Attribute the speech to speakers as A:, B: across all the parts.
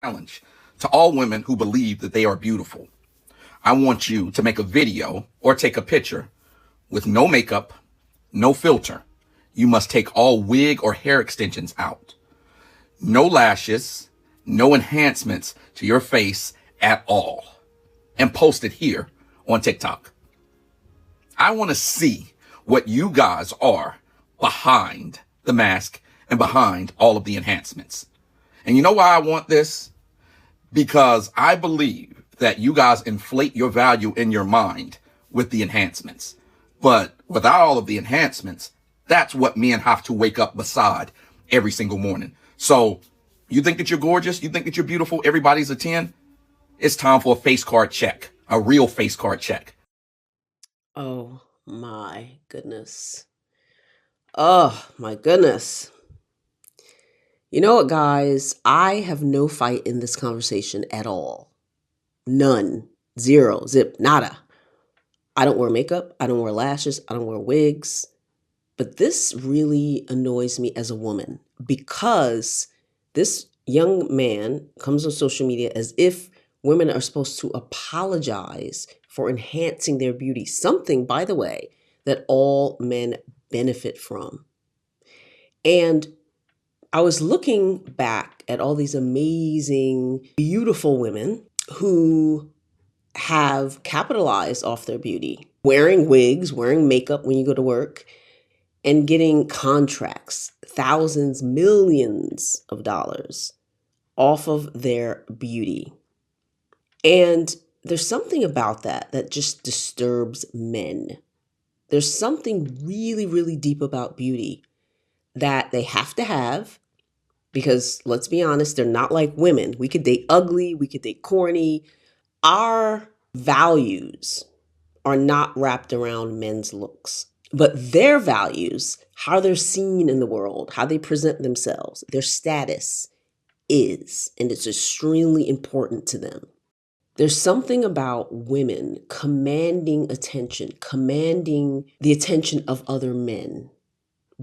A: challenge to all women who believe that they are beautiful. I want you to make a video or take a picture with no makeup, no filter. You must take all wig or hair extensions out. No lashes, no enhancements to your face at all. And post it here on TikTok. I want to see what you guys are behind the mask and behind all of the enhancements. And you know why I want this? Because I believe that you guys inflate your value in your mind with the enhancements. But without all of the enhancements, that's what men have to wake up beside every single morning. So you think that you're gorgeous? You think that you're beautiful? Everybody's a 10? It's time for a face card check, a real face card check.
B: Oh my goodness. Oh my goodness. You know what, guys? I have no fight in this conversation at all. None. Zero. Zip. Nada. I don't wear makeup. I don't wear lashes. I don't wear wigs. But this really annoys me as a woman because this young man comes on social media as if women are supposed to apologize for enhancing their beauty. Something, by the way, that all men benefit from. And I was looking back at all these amazing, beautiful women who have capitalized off their beauty, wearing wigs, wearing makeup when you go to work, and getting contracts, thousands, millions of dollars off of their beauty. And there's something about that just disturbs men. There's something really, really deep about beauty that they have to have because let's be honest, they're not like women. We could date ugly, we could date corny. Our values are not wrapped around men's looks, but their values, how they're seen in the world, how they present themselves, their status is, and it's extremely important to them. There's something about women commanding attention, commanding the attention of other men,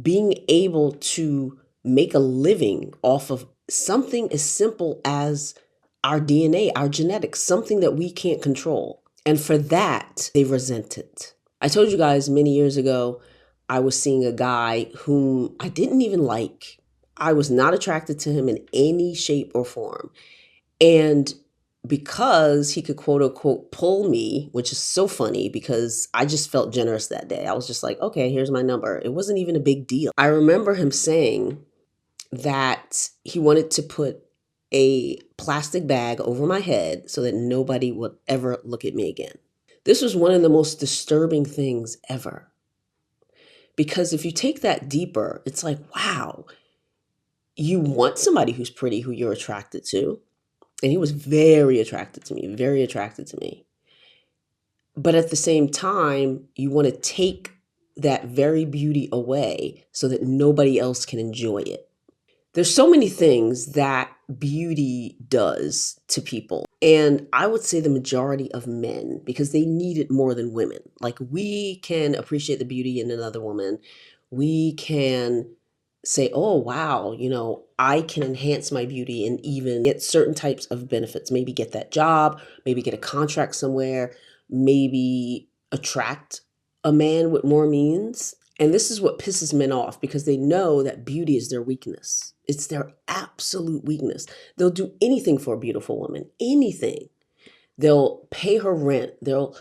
B: being able to make a living off of something as simple as our DNA, our genetics, something that we can't control. And for that, they resent it. I told you guys many years ago, I was seeing a guy whom I didn't even like. I was not attracted to him in any shape or form. And because he could quote unquote pull me, which is so funny because I just felt generous that day. I was just like, okay, here's my number. It wasn't even a big deal. I remember him saying that he wanted to put a plastic bag over my head so that nobody would ever look at me again. This was one of the most disturbing things ever. Because if you take that deeper, it's like, wow, you want somebody who's pretty, who you're attracted to. And he was very attracted to me, very attracted to me. But at the same time, you want to take that very beauty away so that nobody else can enjoy it. There's so many things that beauty does to people. And I would say the majority of men, because they need it more than women. Like we can appreciate the beauty in another woman. We can say, oh, wow, I can enhance my beauty and even get certain types of benefits. Maybe get that job, maybe get a contract somewhere, maybe attract a man with more means. And this is what pisses men off because they know that beauty is their weakness. It's their absolute weakness. They'll do anything for a beautiful woman, anything. They'll pay her rent. They'll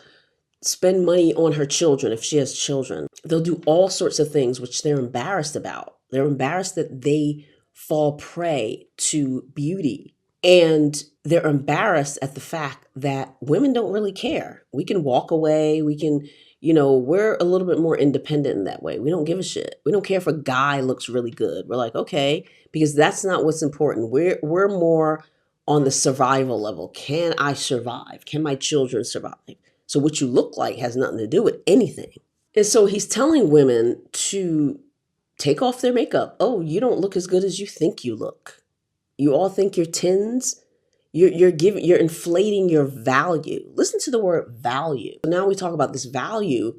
B: spend money on her children if she has children. They'll do all sorts of things which they're embarrassed about. They're embarrassed that they fall prey to beauty. And they're embarrassed at the fact that women don't really care. We can walk away. We can, we're a little bit more independent in that way. We don't give a shit. We don't care if a guy looks really good. We're like, okay, because that's not what's important. We're more on the survival level. Can I survive? Can my children survive? So what you look like has nothing to do with anything. And so he's telling women to take off their makeup. Oh, you don't look as good as you think you look. You all think you're tens. You're inflating your value. Listen to the word value. Now we talk about this value,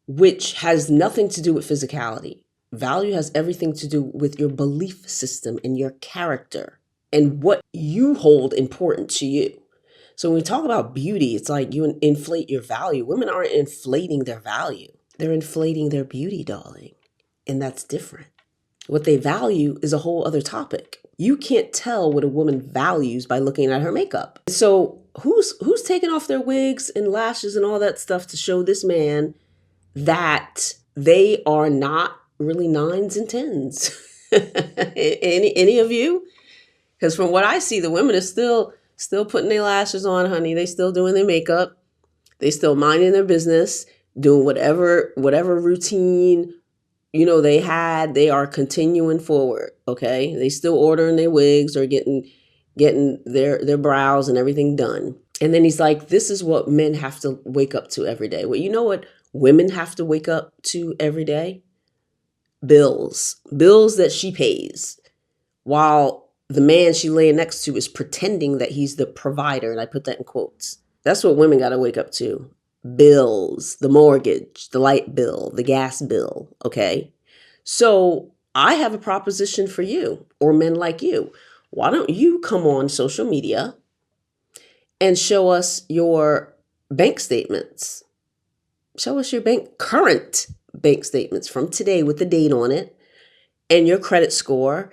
B: which has nothing to do with physicality. Value has everything to do with your belief system and your character. and what you hold important to you. So when we talk about beauty, it's like you inflate your value. Women aren't inflating their value. They're inflating their beauty, darling. And that's different. What they value is a whole other topic. You can't tell what a woman values by looking at her makeup. So who's taking off their wigs and lashes and all that stuff to show this man that they are not really nines and tens? Any of you? Because from what I see, the women are still putting their lashes on, honey. They still doing their makeup. They still minding their business, doing whatever routine they are continuing forward. Okay, they still ordering their wigs or getting their brows and everything done. And then he's like, this is what men have to wake up to every day. Well, you know what women have to wake up to every day? Bills that she pays, while the man she laying next to is pretending that he's the provider. And I put that in quotes. That's what women got to wake up to. Bills, the mortgage, the light bill, the gas bill. Okay. So I have a proposition for you, or men like you. Why don't you come on social media and show us your bank statements? Show us your current bank statements from today with the date on it, and your credit score,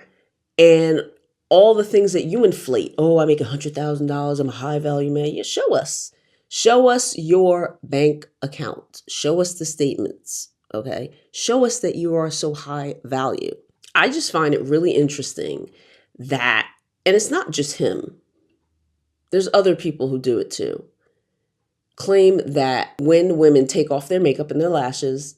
B: and all the things that you inflate. Oh, I make $100,000. I'm a high value man. Yeah, show us. Show us your bank account. Show us the statements. Okay. Show us that you are so high value. I just find it really interesting that, and it's not just him, there's other people who do it too, claim that when women take off their makeup and their lashes,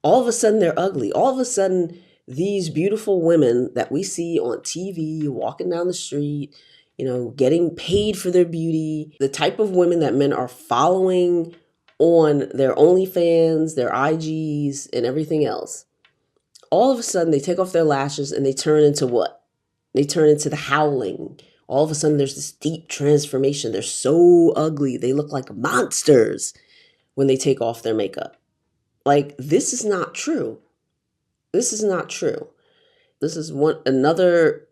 B: all of a sudden they're ugly. All of a sudden, these beautiful women that we see on TV, walking down the street, getting paid for their beauty, the type of women that men are following on their OnlyFans, their IGs, and everything else. All of a sudden, they take off their lashes and they turn into what? They turn into the Howling. All of a sudden, there's this deep transformation. They're so ugly. They look like monsters when they take off their makeup. Like, this is not true. This is not true. This is another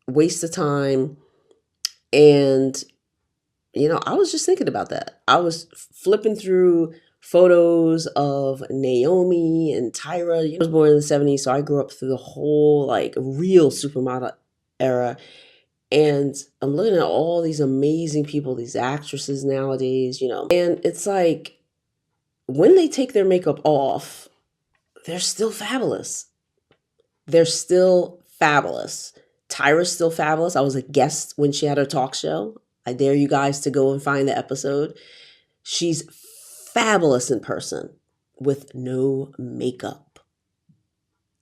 B: waste of time. And, I was just thinking about that. I was flipping through photos of Naomi and Tyra. I was born in the 70s, so I grew up through the whole, real supermodel era. And I'm looking at all these amazing people, these actresses nowadays, and it's like, when they take their makeup off, they're still fabulous. They're still fabulous. Tyra's still fabulous. I was a guest when she had her talk show. I dare you guys to go and find the episode. She's fabulous in person with no makeup.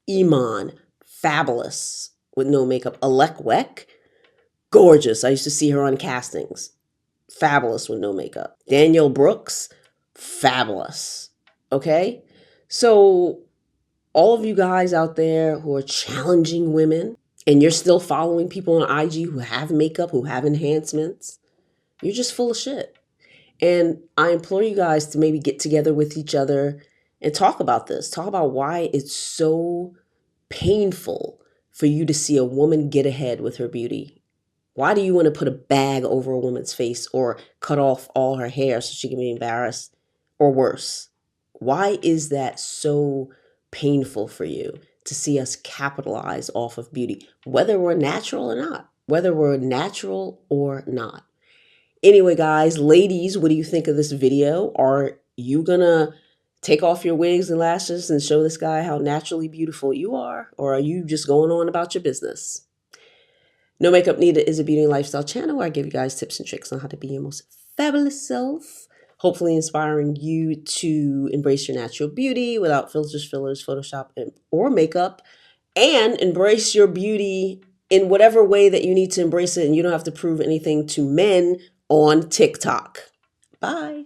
B: Iman, fabulous with no makeup. Alec Weck, gorgeous. I used to see her on castings. Fabulous with no makeup. Danielle Brooks, fabulous. Okay? So all of you guys out there who are challenging women, and you're still following people on IG who have makeup, who have enhancements, you're just full of shit. And I implore you guys to maybe get together with each other and talk about this. Talk about why it's so painful for you to see a woman get ahead with her beauty. Why do you want to put a bag over a woman's face or cut off all her hair so she can be embarrassed, or worse? Why is that so painful for you to see us capitalize off of beauty, whether we're natural or not? Whether we're natural or not. Anyway, guys, ladies, what do you think of this video? Are you gonna take off your wigs and lashes and show this guy how naturally beautiful you are? Or are you just going on about your business? No Makeup Needed is a beauty and lifestyle channel where I give you guys tips and tricks on how to be your most fabulous self, hopefully inspiring you to embrace your natural beauty without filters, fillers, Photoshop, or makeup, and embrace your beauty in whatever way that you need to embrace it, and you don't have to prove anything to men on TikTok. Bye.